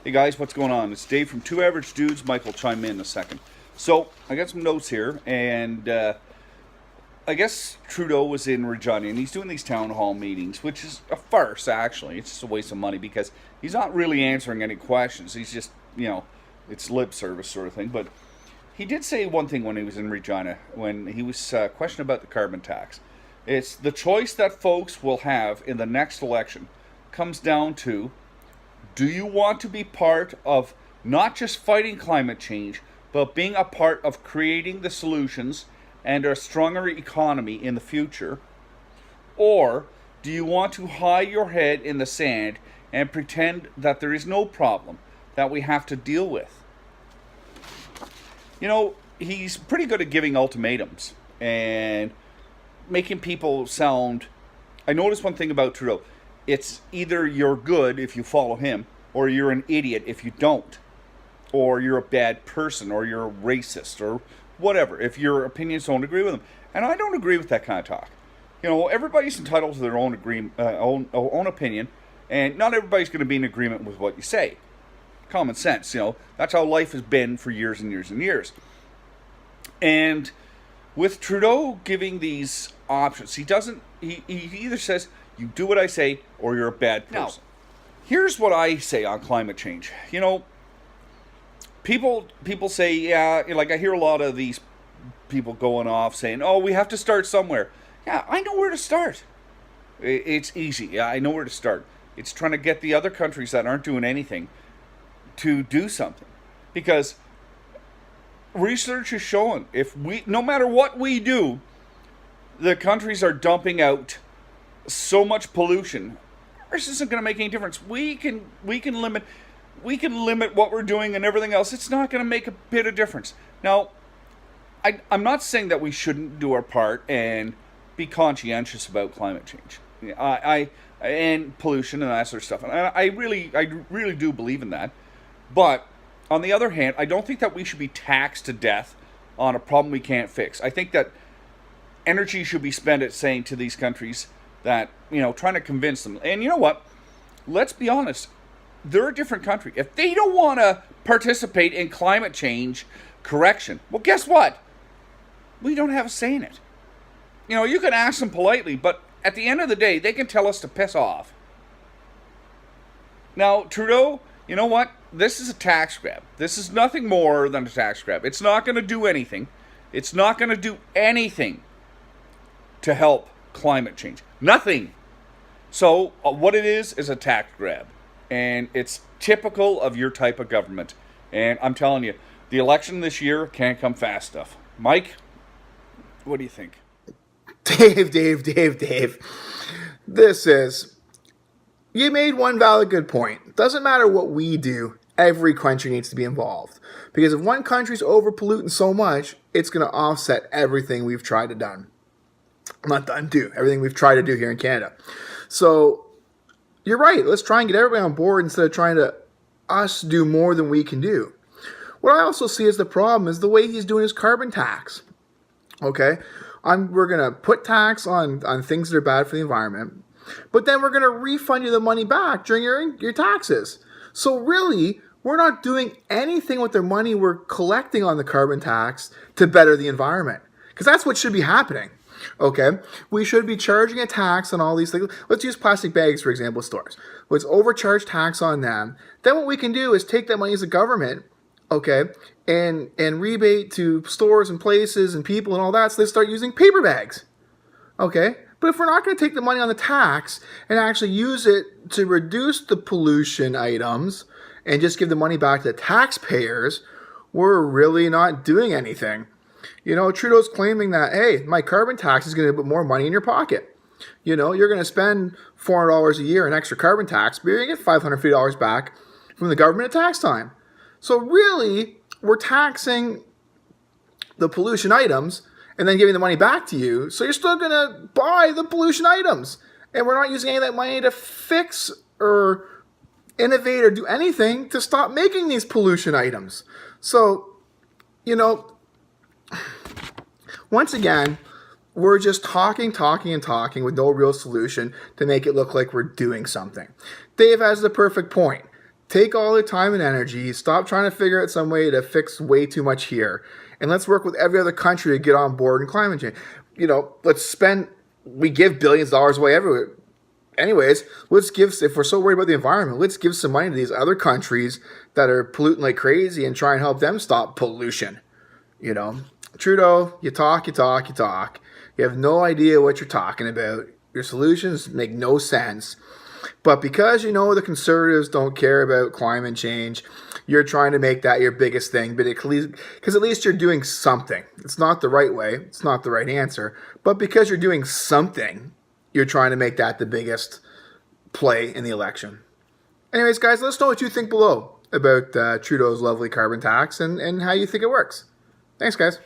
Hey guys, what's going on? It's Dave from Two Average Dudes. Mike will chime in a second. So, I got some notes here, and I guess Trudeau was in Regina, and he's doing these town hall meetings, which is a farce, actually. It's just a waste of money because he's not really answering any questions. He's just, it's lip service sort of thing. But he did say one thing when he was in Regina, when he was questioned about the carbon tax. It's the choice that folks will have in the next election comes down to, do you want to be part of not just fighting climate change, but being a part of creating the solutions and a stronger economy in the future? Or do you want to hide your head in the sand and pretend that there is no problem that we have to deal with? He's pretty good at giving ultimatums and making people sound. I noticed one thing about Trudeau. It's either you're good if you follow him, or you're an idiot if you don't, or you're a bad person, or you're a racist, or whatever, if your opinions don't agree with him. And I don't agree with that kind of talk. Everybody's entitled to their own opinion, and not everybody's going to be in agreement with what you say. Common sense, that's how life has been for years and years and years. And with Trudeau giving these options, he either says, you do what I say, or you're a bad person. Now, here's what I say on climate change. People say, yeah, like I hear a lot of these people going off saying, oh, we have to start somewhere. Yeah, I know where to start. It's easy. Yeah, I know where to start. It's trying to get the other countries that aren't doing anything to do something. Because research is showing, no matter what we do, the countries are dumping out so much pollution. This isn't going to make any difference. We can limit what we're doing and everything else. It's not going to make a bit of difference. Now, I'm not saying that we shouldn't do our part and be conscientious about climate change, and pollution and that sort of stuff. And I really do believe in that. But on the other hand, I don't think that we should be taxed to death on a problem we can't fix. I think that energy should be spent at saying to these countries that, trying to convince them. And you know what? Let's be honest. They're a different country. If they don't want to participate in climate change correction, well, guess what? We don't have a say in it. You can ask them politely, but at the end of the day, they can tell us to piss off. Now, Trudeau, you know what? This is a tax grab. This is nothing more than a tax grab. It's not going to do anything. It's not going to do anything to help climate change. Nothing. So what it is a tax grab. And it's typical of your type of government. And I'm telling you, the election this year can't come fast enough. Mike, what do you think? Dave. You made one valid good point. Doesn't matter what we do, every country needs to be involved. Because if one country's overpolluting so much, it's going to offset everything we've tried to do. Everything we've tried to do here in Canada. So, you're right. Let's try and get everybody on board instead of trying to us do more than we can do. What I also see as the problem is the way he's doing his carbon tax. Okay? We're going to put tax on things that are bad for the environment, but then we're going to refund you the money back during your taxes. So really, we're not doing anything with the money we're collecting on the carbon tax to better the environment. Because that's what should be happening. Okay, we should be charging a tax on all these things. Let's use plastic bags, for example, stores. Let's overcharge tax on them. Then what we can do is take that money as a government, okay, and rebate to stores and places and people and all that, so they start using paper bags. Okay, but if we're not going to take the money on the tax and actually use it to reduce the pollution items and just give the money back to the taxpayers, we're really not doing anything. Trudeau's claiming that, hey, my carbon tax is going to put more money in your pocket. You're going to spend $400 a year in extra carbon tax, but you're going to get $550 back from the government at tax time. So really, we're taxing the pollution items and then giving the money back to you. So you're still going to buy the pollution items. And we're not using any of that money to fix or innovate or do anything to stop making these pollution items. So, once again, we're just talking with no real solution to make it look like we're doing something. Dave has the perfect point. Take all their time and energy, stop trying to figure out some way to fix way too much here, and let's work with every other country to get on board in climate change. We give billions of dollars away everywhere. Anyways, if we're so worried about the environment, let's give some money to these other countries that are polluting like crazy and try and help them stop pollution. Trudeau, you talk. You have no idea what you're talking about. Your solutions make no sense. But because the Conservatives don't care about climate change, you're trying to make that your biggest thing. Because at least you're doing something. It's not the right way. It's not the right answer. But because you're doing something, you're trying to make that the biggest play in the election. Anyways, guys, let us know what you think below about Trudeau's lovely carbon tax and how you think it works. Thanks, guys.